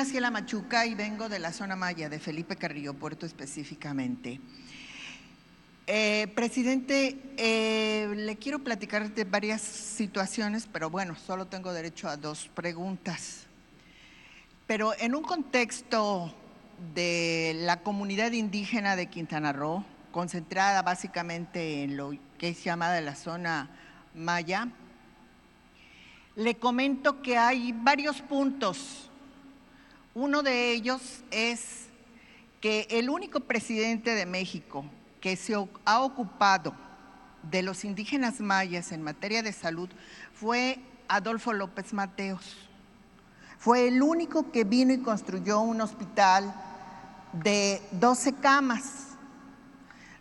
Graciela Machuca y vengo de la zona maya, de Felipe Carrillo Puerto específicamente. Presidente, le quiero platicar de varias situaciones, pero bueno, solo tengo derecho a 2 preguntas. Pero en un contexto de la comunidad indígena de Quintana Roo, concentrada básicamente en lo que es llamada la zona maya, le comento que hay varios puntos. Uno de ellos es que el único presidente de México que se ha ocupado de los indígenas mayas en materia de salud fue Adolfo López Mateos. Fue el único que vino y construyó un hospital de 12 camas.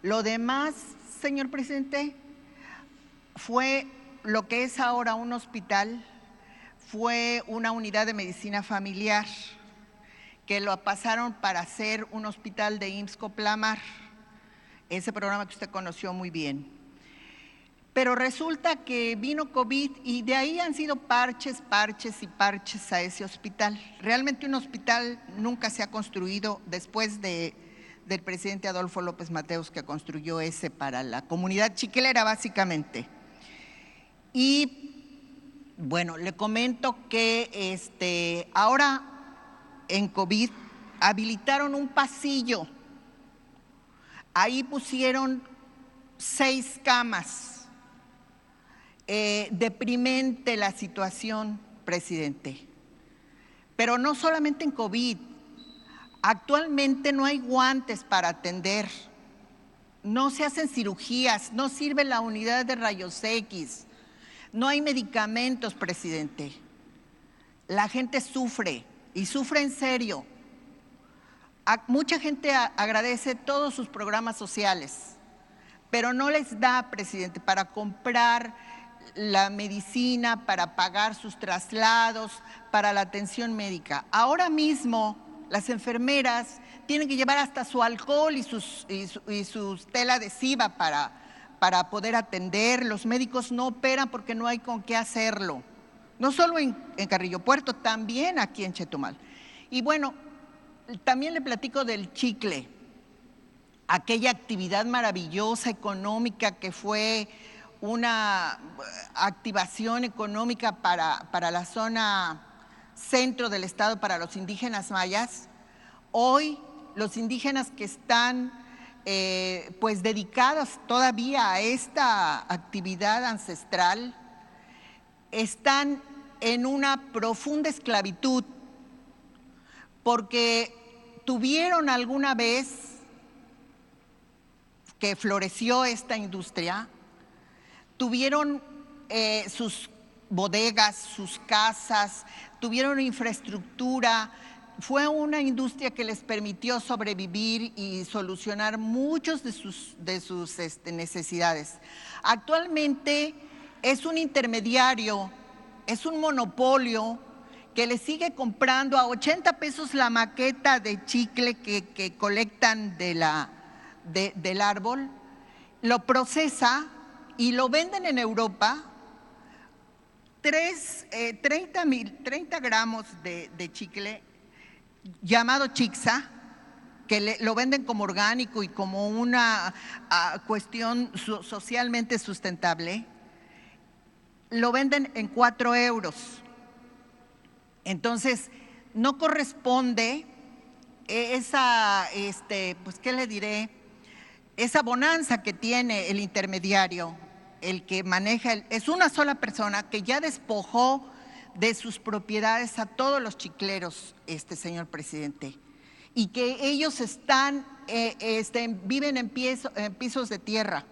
Lo demás, señor presidente, fue lo que es ahora un hospital, fue una unidad de medicina familiar que lo pasaron para hacer un hospital de IMSS-Coplamar, ese programa que usted conoció muy bien. Pero resulta que vino COVID y de ahí han sido parches a ese hospital. Realmente un hospital nunca se ha construido después del presidente Adolfo López Mateos, que construyó ese para la comunidad chiquilera básicamente. Y bueno, le comento que ahora en COVID habilitaron un pasillo. Ahí pusieron 6 camas. Deprimente la situación, presidente. Pero no solamente en COVID. Actualmente no hay guantes para atender. No se hacen cirugías, no sirve la unidad de rayos X. No hay medicamentos, presidente. La gente sufre y sufre en serio. Mucha gente agradece todos sus programas sociales, pero no les da, presidente, para comprar la medicina, para pagar sus traslados, para la atención médica. Ahora mismo las enfermeras tienen que llevar hasta su alcohol y sus tela adhesiva para poder atender. Los médicos no operan porque no hay con qué hacerlo. No solo en Carrillo Puerto, también aquí en Chetumal. Y bueno, también le platico del chicle, aquella actividad maravillosa económica que fue una activación económica para la zona centro del estado, para los indígenas mayas. Hoy los indígenas que están pues dedicados todavía a esta actividad ancestral están en una profunda esclavitud, porque tuvieron alguna vez que floreció esta industria, tuvieron sus bodegas, sus casas, tuvieron infraestructura. Fue una industria que les permitió sobrevivir y solucionar muchos de sus necesidades. Actualmente es un intermediario, es un monopolio que le sigue comprando a 80 pesos la maqueta de chicle que colectan del árbol, lo procesa y lo venden en Europa. 30 gramos de chicle llamado Chixa, que lo venden como orgánico y como una cuestión socialmente sustentable, lo venden en 4 euros. Entonces, no corresponde esa, pues, ¿qué le diré? Esa bonanza que tiene el intermediario, el que maneja, es una sola persona que ya despojó de sus propiedades a todos los chicleros, señor presidente, y que ellos viven en pisos de tierra,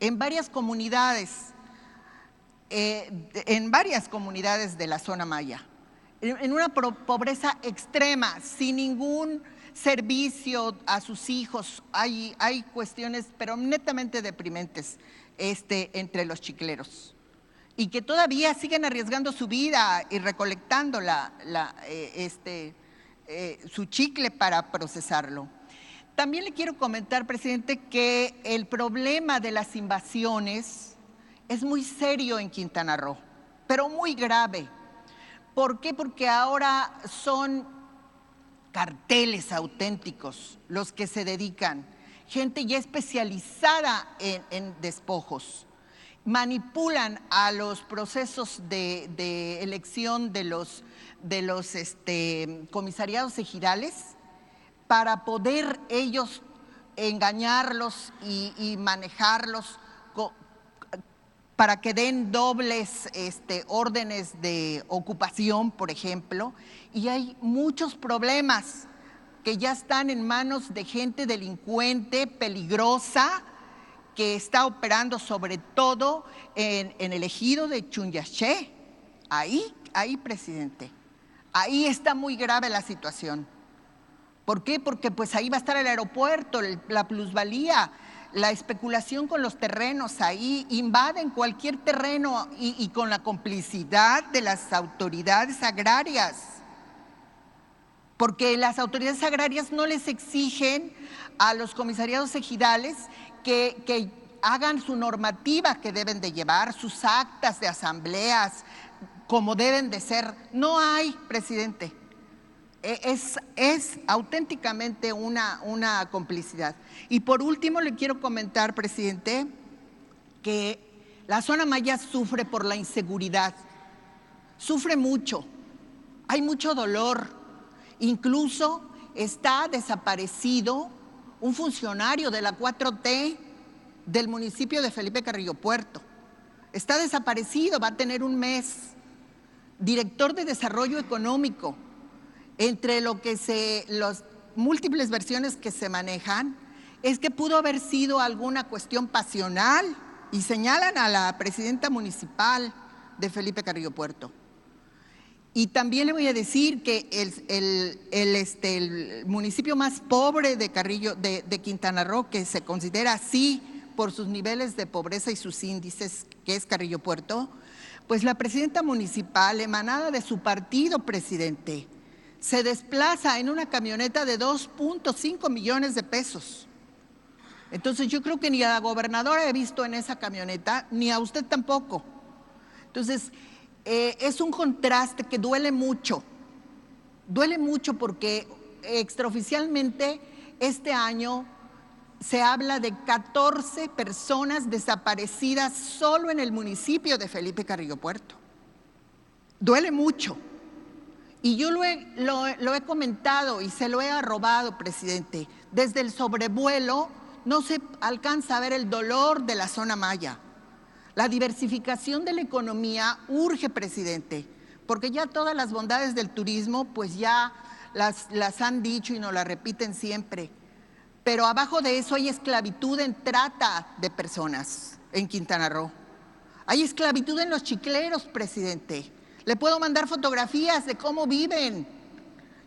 en varias comunidades de la zona maya, en una pobreza extrema, sin ningún servicio a sus hijos. Hay cuestiones, pero netamente deprimentes entre los chicleros, y que todavía siguen arriesgando su vida y recolectando su chicle para procesarlo. También le quiero comentar, presidente, que el problema de las invasiones es muy serio en Quintana Roo, pero muy grave. ¿Por qué? Porque ahora son carteles auténticos los que se dedican, gente ya especializada en despojos. Manipulan a los procesos de elección de los comisariados ejidales para poder ellos engañarlos y manejarlos para que den dobles órdenes de ocupación, por ejemplo, y hay muchos problemas que ya están en manos de gente delincuente, peligrosa, que está operando sobre todo en el ejido de Chunyaché. Ahí, presidente, ahí está muy grave la situación. ¿Por qué? Porque pues ahí va a estar el aeropuerto, la plusvalía, la especulación con los terrenos, ahí invaden cualquier terreno y con la complicidad de las autoridades agrarias. Porque las autoridades agrarias no les exigen a los comisariados ejidales que hagan su normativa que deben de llevar, sus actas de asambleas, como deben de ser. No hay, presidente. Es auténticamente una complicidad. Y por último le quiero comentar, presidente, que la zona maya sufre por la inseguridad, sufre mucho, hay mucho dolor, incluso está desaparecido un funcionario de la 4T del municipio de Felipe Carrillo Puerto, está desaparecido, va a tener un mes, director de desarrollo económico. Entre las múltiples versiones que se manejan, es que pudo haber sido alguna cuestión pasional y señalan a la presidenta municipal de Felipe Carrillo Puerto. Y también le voy a decir que el municipio más pobre de Quintana Roo, que se considera así por sus niveles de pobreza y sus índices, que es Carrillo Puerto, pues la presidenta municipal, emanada de su partido, presidente, se desplaza en una camioneta de 2.5 millones de pesos. Entonces yo creo que ni a la gobernadora he visto en esa camioneta, ni a usted tampoco. Entonces es un contraste que duele mucho porque extraoficialmente este año se habla de 14 personas desaparecidas solo en el municipio de Felipe Carrillo Puerto. Duele mucho. Y yo lo he comentado y se lo he arrobado, presidente. Desde el sobrevuelo no se alcanza a ver el dolor de la zona maya. La diversificación de la economía urge, presidente, porque ya todas las bondades del turismo, pues ya las han dicho y nos las repiten siempre. Pero abajo de eso hay esclavitud en trata de personas en Quintana Roo. Hay esclavitud en los chicleros, presidente. Le puedo mandar fotografías de cómo viven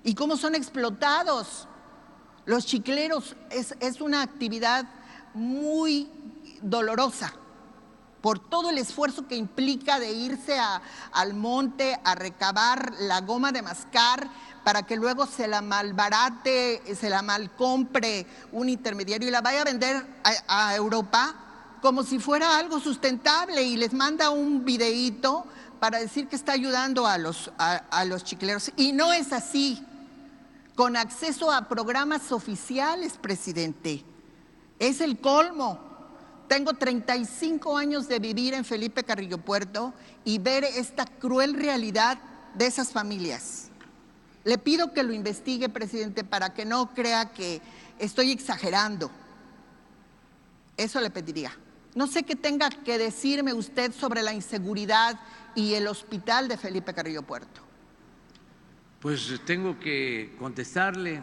y cómo son explotados. Los chicleros es una actividad muy dolorosa por todo el esfuerzo que implica de irse al monte a recabar la goma de mascar para que luego se la malbarate, se la malcompre un intermediario y la vaya a vender a Europa como si fuera algo sustentable y les manda un videíto para decir que está ayudando a los chicleros. Y no es así, con acceso a programas oficiales, presidente. Es el colmo. Tengo 35 años de vivir en Felipe Carrillo Puerto y ver esta cruel realidad de esas familias. Le pido que lo investigue, presidente, para que no crea que estoy exagerando. Eso le pediría. No sé qué tenga que decirme usted sobre la inseguridad y el hospital de Felipe Carrillo Puerto. Pues tengo que contestarle.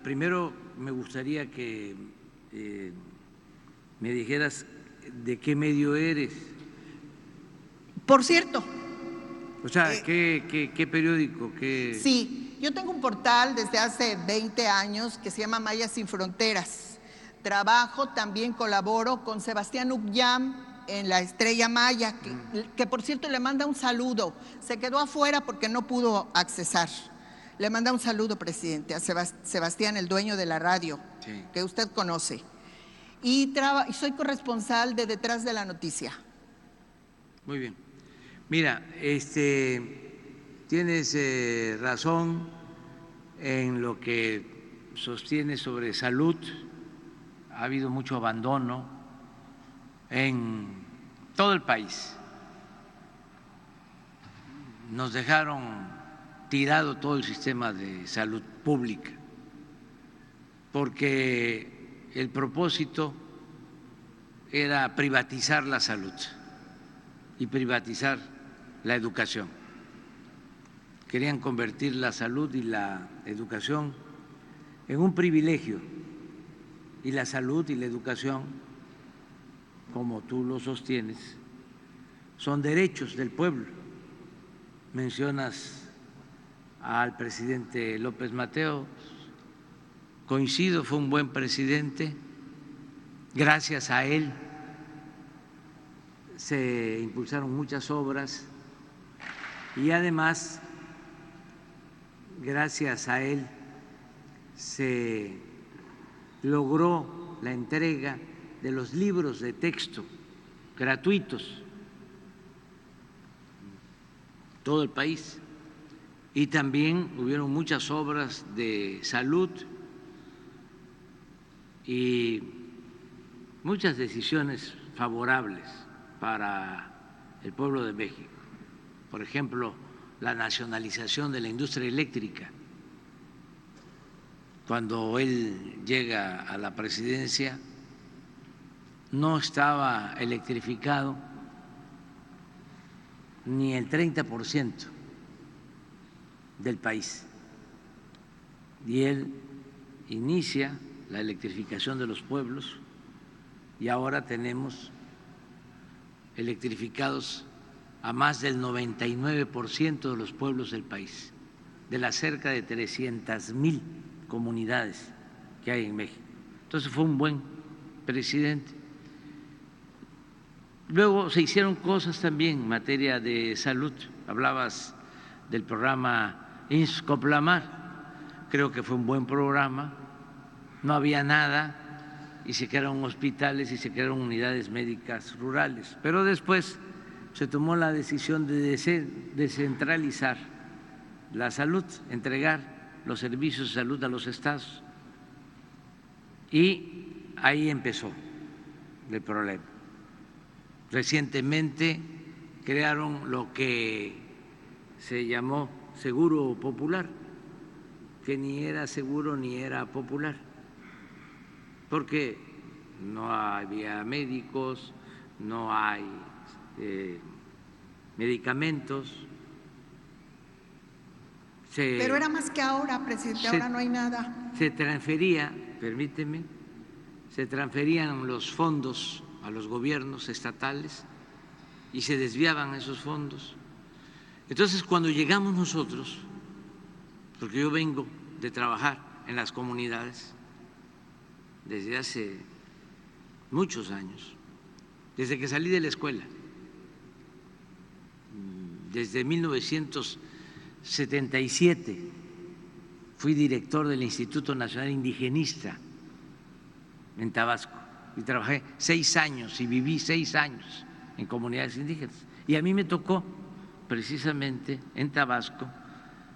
Primero me gustaría que me dijeras de qué medio eres. Por cierto. O sea, ¿qué periódico? Sí, yo tengo un portal desde hace 20 años que se llama Mayas Sin Fronteras. Trabajo, también colaboro con Sebastián Ucllam en La Estrella Maya, que por cierto le manda un saludo. Se quedó afuera porque no pudo accesar. Le manda un saludo, presidente, a Sebastián, el dueño de la radio, sí, que usted conoce. Y soy corresponsal de Detrás de la Noticia. Muy bien. Mira, tienes razón. en lo que sostiene sobre salud, ha habido mucho abandono en todo el país. Nos dejaron tirado todo el sistema de salud pública, porque el propósito era privatizar la salud y privatizar la educación. Querían convertir la salud y la educación en un privilegio, y la salud y la educación, como tú lo sostienes, son derechos del pueblo. Mencionas al presidente López Mateos, coincido, fue un buen presidente, gracias a él se impulsaron muchas obras y además gracias a él se logró la entrega de los libros de texto gratuitos en todo el país, y también hubieron muchas obras de salud y muchas decisiones favorables para el pueblo de México. Por ejemplo, la nacionalización de la industria eléctrica. Cuando él llega a la presidencia, no estaba electrificado ni el 30% del país. Y él inicia la electrificación de los pueblos y ahora tenemos electrificados a más del 99% de los pueblos del país, de las cerca de 300,000 comunidades que hay en México. Entonces fue un buen presidente. Luego se hicieron cosas también en materia de salud. Hablabas del programa IMSS-Coplamar, creo que fue un buen programa, no había nada y se crearon hospitales y se crearon unidades médicas rurales, pero después se tomó la decisión de descentralizar la salud, entregar los servicios de salud a los estados, y ahí empezó el problema. Recientemente crearon lo que se llamó Seguro Popular, que ni era seguro ni era popular, porque no había médicos, no hay medicamentos. Pero era más que ahora, presidente, ahora no hay nada. Se transfería, permíteme, se transferían los fondos a los gobiernos estatales y se desviaban esos fondos. Entonces, cuando llegamos nosotros, porque yo vengo de trabajar en las comunidades desde hace muchos años, desde que salí de la escuela, desde 1977 fui director del Instituto Nacional Indigenista en Tabasco y trabajé 6 años y viví 6 años en comunidades indígenas. Y a mí me tocó precisamente en Tabasco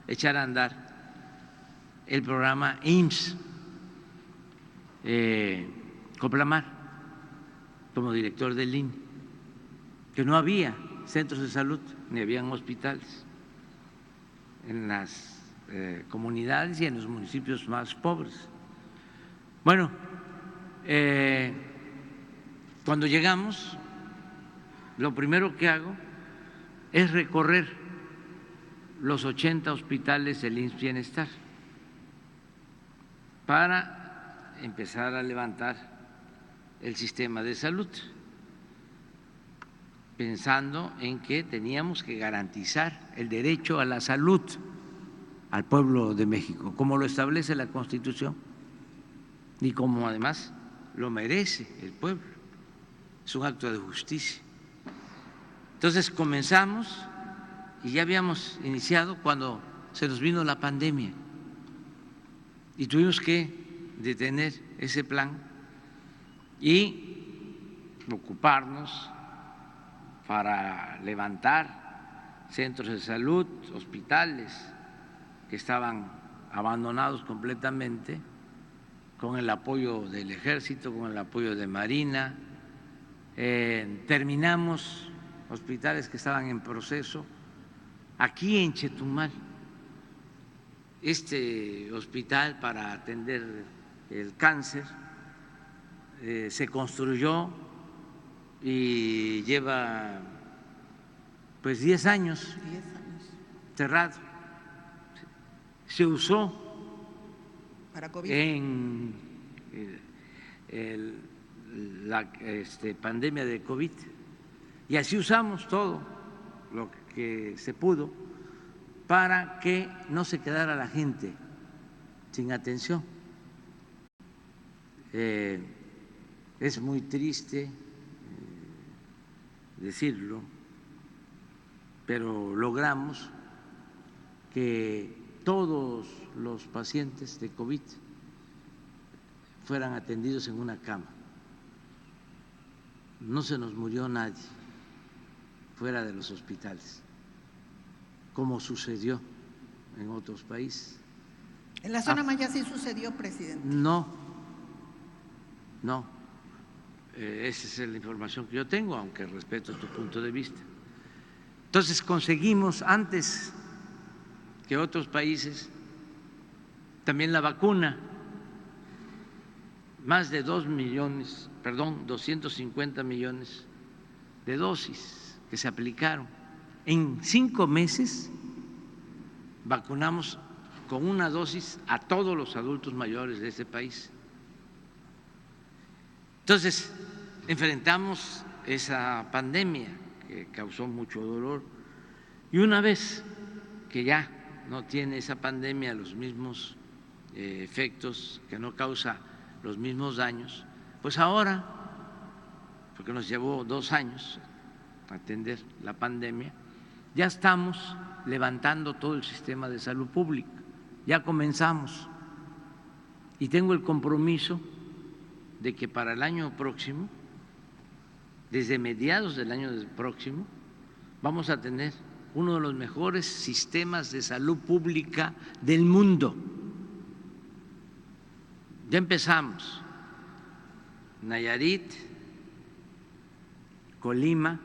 echar a andar el programa IMSS, Coplamar, como director del INE, que no había centros de salud ni habían hospitales en las comunidades y en los municipios más pobres. Bueno, cuando llegamos, lo primero que hago es recorrer los 80 hospitales del IMSS Bienestar para empezar a levantar el sistema de salud, pensando en que teníamos que garantizar el derecho a la salud al pueblo de México, como lo establece la Constitución y como además lo merece el pueblo. Es un acto de justicia. Entonces comenzamos y ya habíamos iniciado cuando se nos vino la pandemia y tuvimos que detener ese plan y ocuparnos para levantar centros de salud, hospitales que estaban abandonados completamente, con el apoyo del Ejército, con el apoyo de Marina. Terminamos hospitales que estaban en proceso. Aquí en Chetumal, este hospital para atender el cáncer se construyó y lleva pues 10 años cerrado. Se usó para COVID en la pandemia de COVID y así usamos todo lo que se pudo para que no se quedara la gente sin atención. Es muy triste decirlo, pero logramos que todos los pacientes de COVID fueran atendidos en una cama. No se nos murió nadie fuera de los hospitales, como sucedió en otros países. En la zona Maya sí sucedió, presidente. No, esa es la información que yo tengo, aunque respeto tu punto de vista. Entonces conseguimos antes que otros países también la vacuna, más de 250 millones de dosis que se aplicaron. En 5 meses vacunamos con una dosis a todos los adultos mayores de este país. Entonces, enfrentamos esa pandemia que causó mucho dolor y una vez que ya no tiene esa pandemia los mismos efectos, que no causa los mismos daños, pues ahora, porque nos llevó 2 años atender la pandemia, ya estamos levantando todo el sistema de salud pública, ya comenzamos y tengo el compromiso de que para el año próximo, desde mediados del año próximo, vamos a tener uno de los mejores sistemas de salud pública del mundo. Ya empezamos. Nayarit, Colima,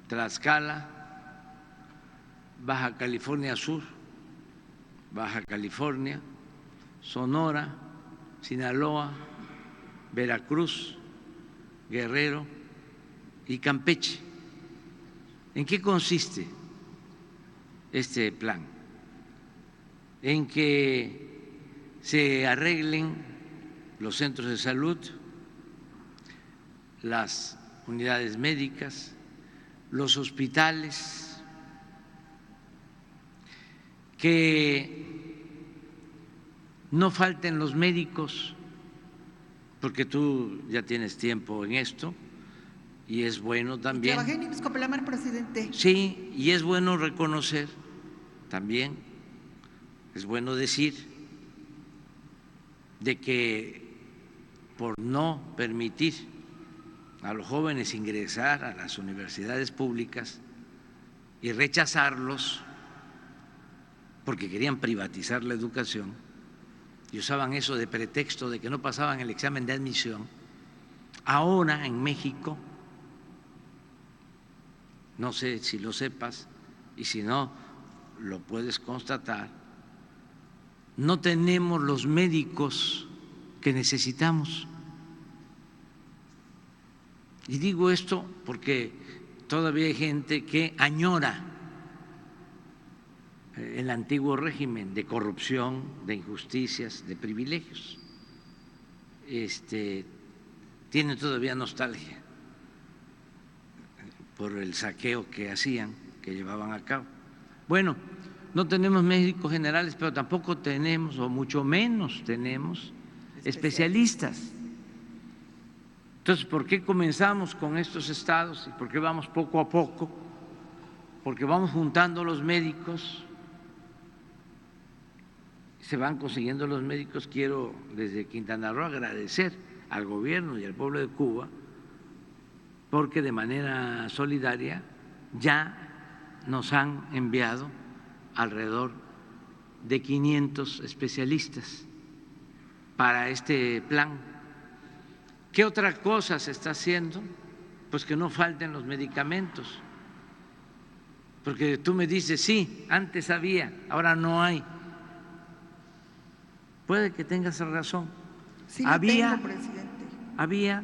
Tlaxcala, Baja California Sur, Baja California, Sonora, Sinaloa, Veracruz, Guerrero y Campeche. ¿En qué consiste este plan? En que se arreglen los centros de salud, las unidades médicas, los hospitales, que no falten los médicos, porque tú ya tienes tiempo en esto y es bueno también. Trabajé en IMSS Copelamar, presidente. Sí, y es bueno reconocer también, es bueno decir de que por no permitir a los jóvenes ingresar a las universidades públicas y rechazarlos porque querían privatizar la educación y usaban eso de pretexto de que no pasaban el examen de admisión, ahora en México, no sé si lo sepas y si no lo puedes constatar, no tenemos los médicos que necesitamos. Y digo esto porque todavía hay gente que añora el antiguo régimen de corrupción, de injusticias, de privilegios. Tienen todavía nostalgia por el saqueo que hacían, que llevaban a cabo. Bueno, no tenemos médicos generales, pero tampoco tenemos, o mucho menos tenemos, especialistas. Entonces, ¿por qué comenzamos con estos estados y por qué vamos poco a poco? Porque vamos juntando los médicos, se van consiguiendo los médicos. Quiero desde Quintana Roo agradecer al gobierno y al pueblo de Cuba porque de manera solidaria ya nos han enviado alrededor de 500 especialistas para este plan. ¿Qué otra cosa se está haciendo? Pues que no falten los medicamentos. Porque tú me dices, sí, antes había, ahora no hay. Puede que tengas razón. Sí, había, tengo, presidente. Había,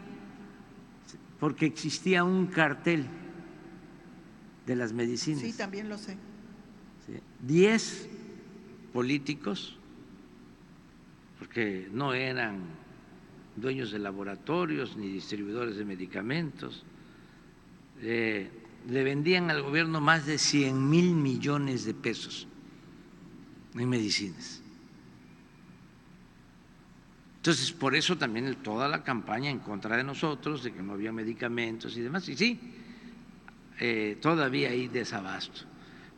porque existía un cartel de las medicinas. Sí, también lo sé. 10 políticos, porque no eran dueños de laboratorios ni distribuidores de medicamentos, le vendían al gobierno más de 100,000 millones de pesos en medicinas. Entonces, por eso también toda la campaña en contra de nosotros, de que no había medicamentos y demás. Y sí, todavía hay desabasto.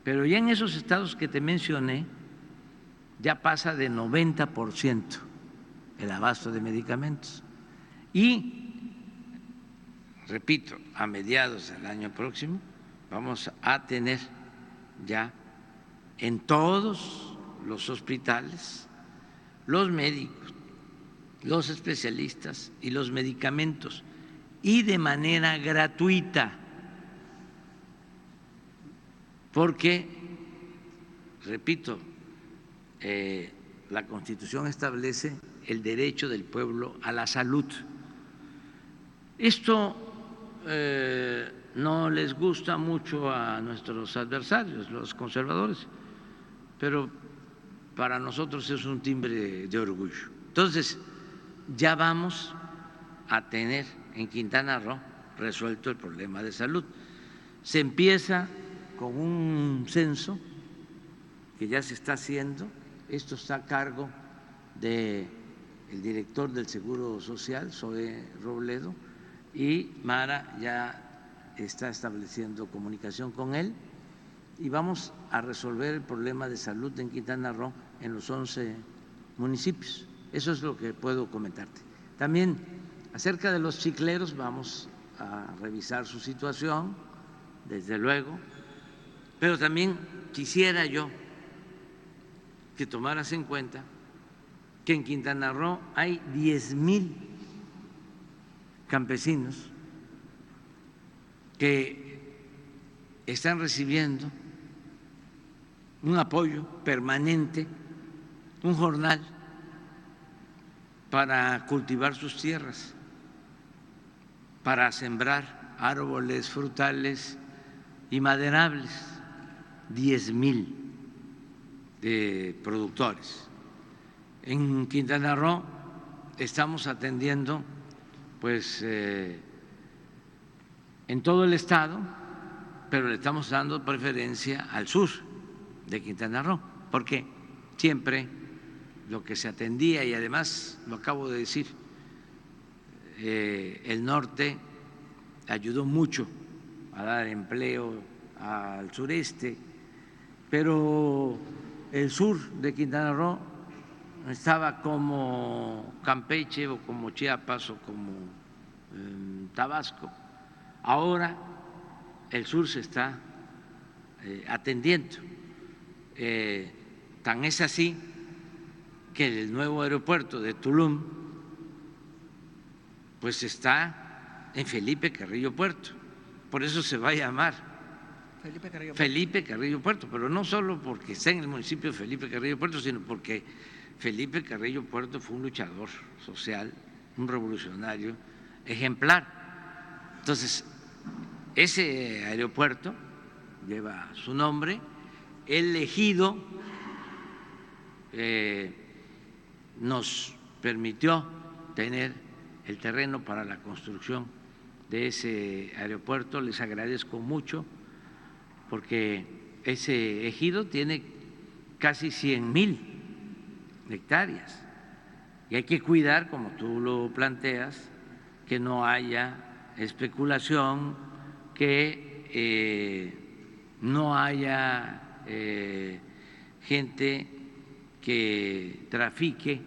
Pero ya en esos estados que te mencioné, ya pasa de 90% el abasto de medicamentos. Y, repito, a mediados del año próximo vamos a tener ya en todos los hospitales los médicos, los especialistas y los medicamentos, y de manera gratuita, porque, repito, la Constitución establece el derecho del pueblo a la salud. Esto no les gusta mucho a nuestros adversarios, los conservadores, pero para nosotros es un timbre de orgullo. Entonces, ya vamos a tener en Quintana Roo resuelto el problema de salud. Se empieza con un censo que ya se está haciendo. Esto está a cargo del director del Seguro Social, Zoe Robledo, y Mara ya está estableciendo comunicación con él, y vamos a resolver el problema de salud en Quintana Roo en los 11 municipios. Eso es lo que puedo comentarte. También acerca de los chicleros vamos a revisar su situación, desde luego, pero también quisiera yo que tomaras en cuenta que en Quintana Roo hay 10,000 campesinos que están recibiendo un apoyo permanente, un jornal para cultivar sus tierras, para sembrar árboles frutales y maderables, 10,000 productores. En Quintana Roo estamos atendiendo pues en todo el estado, pero le estamos dando preferencia al sur de Quintana Roo, porque siempre lo que se atendía, y además lo acabo de decir, el norte ayudó mucho a dar empleo al sureste, pero el sur de Quintana Roo estaba como Campeche o como Chiapas o como Tabasco. Ahora el sur se está atendiendo. Tan es así que el nuevo aeropuerto de Tulum pues está en Felipe Carrillo Puerto. Por eso se va a llamar Felipe Carrillo Puerto, pero no solo porque está en el municipio de Felipe Carrillo Puerto, sino porque Felipe Carrillo Puerto fue un luchador social, un revolucionario ejemplar. Entonces, ese aeropuerto lleva su nombre. El ejido nos permitió tener el terreno para la construcción de ese aeropuerto. Les agradezco mucho porque ese ejido tiene casi 100,000 hectáreas y hay que cuidar, como tú lo planteas, que no haya especulación, que no haya gente que trafique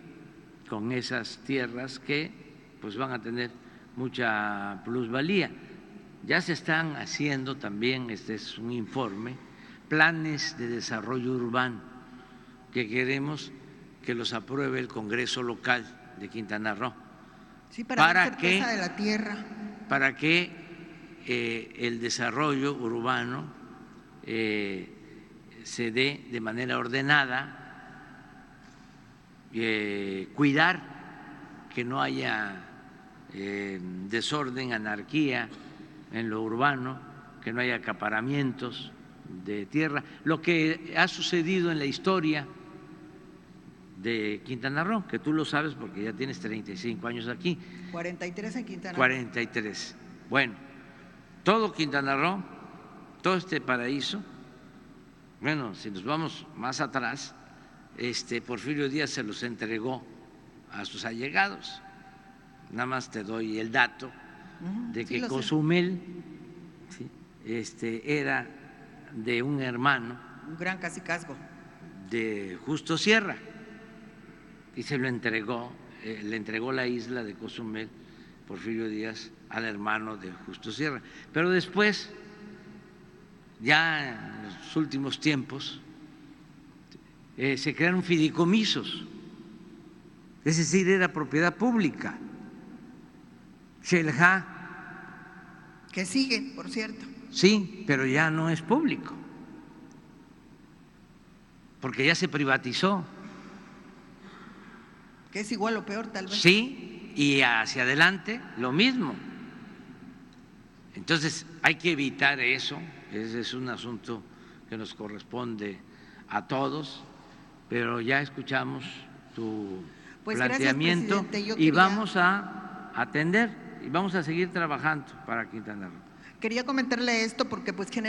con esas tierras que pues van a tener mucha plusvalía. Ya se están haciendo también, este es un informe, planes de desarrollo urbano que queremos que los apruebe el Congreso local de Quintana Roo. Sí, para la certeza de la tierra. Para que el desarrollo urbano se dé de manera ordenada, cuidar que no haya desorden, anarquía en lo urbano, que no haya acaparamientos de tierra, lo que ha sucedido en la historia de Quintana Roo, que tú lo sabes porque ya tienes 35 años aquí. 43 en Quintana Roo. 43. Bueno, todo Quintana Roo, todo este paraíso, bueno, si nos vamos más atrás, Porfirio Díaz se los entregó a sus allegados. Nada más te doy el dato de que Cozumel era de un hermano, un gran cacicazgo, de Justo Sierra, y se lo entregó, le entregó la isla de Cozumel, Porfirio Díaz, al hermano de Justo Sierra. Pero después, ya en los últimos tiempos, se crearon fideicomisos, es decir, era propiedad pública. Xel-Há, que sigue, por cierto. Sí, pero ya no es público, porque ya se privatizó. Que es igual o peor, tal vez. Sí, y hacia adelante lo mismo. Entonces hay que evitar eso. Ese es un asunto que nos corresponde a todos, pero ya escuchamos tu planteamiento, gracias, y vamos a atender y vamos a seguir trabajando para Quintana Roo. Quería comentarle esto porque pues genera